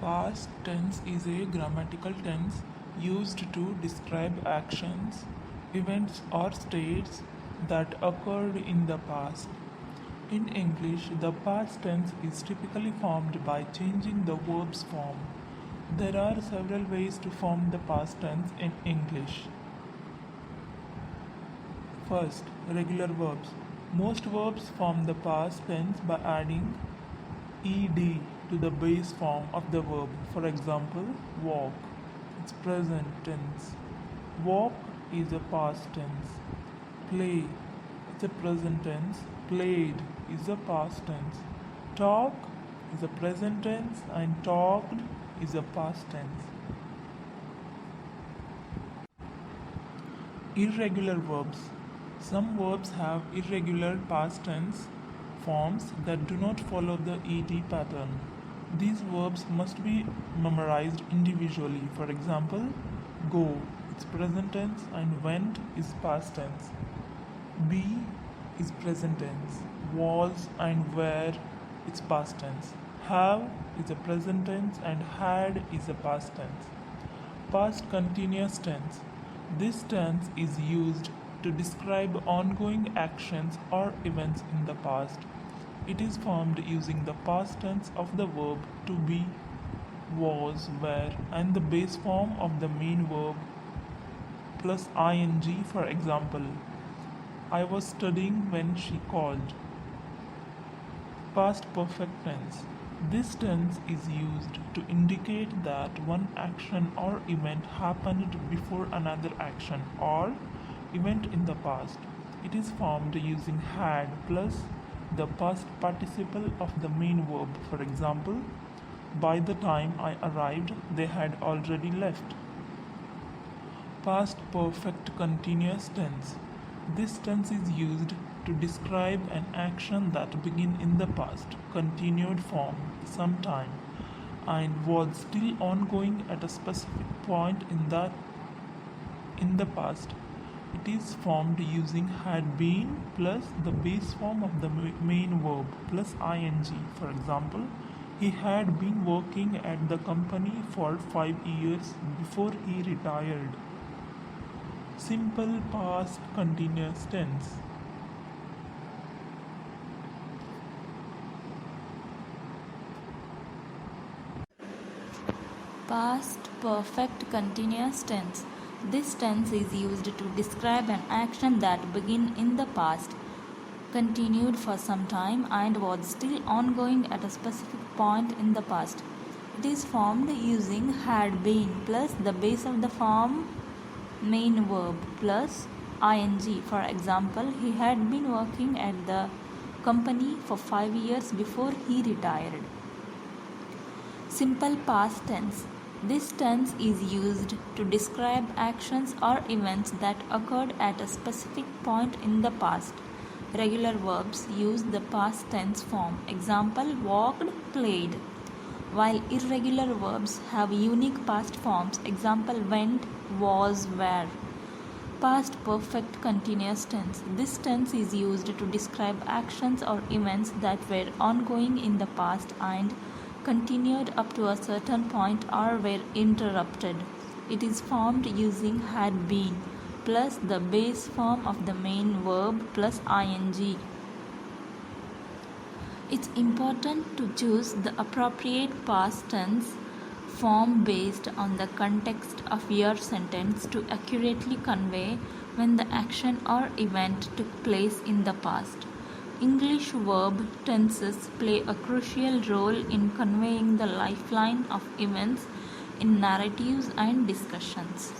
Past tense is a grammatical tense used to describe actions, events, or states that occurred in the past. In English, the past tense is typically formed by changing the verb's form. There are several ways to form the past tense in English. First, regular verbs. Most verbs form the past tense by adding ed to the base form of the verb. For example, walk, it's present tense. Walk is a past tense. Play, it's a present tense. Played is a past tense. Talk is a present tense and talked is a past tense. Irregular verbs. Some verbs have irregular past tense forms that do not follow the ed pattern. These verbs must be memorized individually. For example, go, it's present tense and went is past tense. Be is present tense. Was and were, it's past tense. Have is a present tense and had is a past tense. Past continuous tense. This tense is used to describe ongoing actions or events in the past. It is formed using the past tense of the verb to be, was, were, and the base form of the main verb plus ing. For example, I was studying when she called. Past perfect tense. This tense is used to indicate that one action or event happened before another action or event in the past. It is formed using had plus the past participle of the main verb. For example, by the time I arrived, they had already left. Past perfect continuous tense. This tense is used to describe an action that began in the past, continued form, sometime, and was still ongoing at a specific point in the past. It is formed using had been plus the base form of the main verb plus ing. For example, he had been working at the company for 5 years before he retired. Simple past continuous tense. Past perfect continuous tense. This tense is used to describe an action that began in the past, continued for some time, and was still ongoing at a specific point in the past. It is formed using had been plus the base of the form main verb plus ing. For example, he had been working at the company for 5 years before he retired. Simple past tense. This tense is used to describe actions or events that occurred at a specific point in the past. Regular verbs use the past tense form. Example, walked, played. While irregular verbs have unique past forms. Example, went, was, were. Past perfect continuous tense. This tense is used to describe actions or events that were ongoing in the past and continued up to a certain point or were interrupted. It is formed using had been plus the base form of the main verb plus ing. It's important to choose the appropriate past tense form based on the context of your sentence to accurately convey when the action or event took place in the past. English verb tenses play a crucial role in conveying the lifeline of events in narratives and discussions.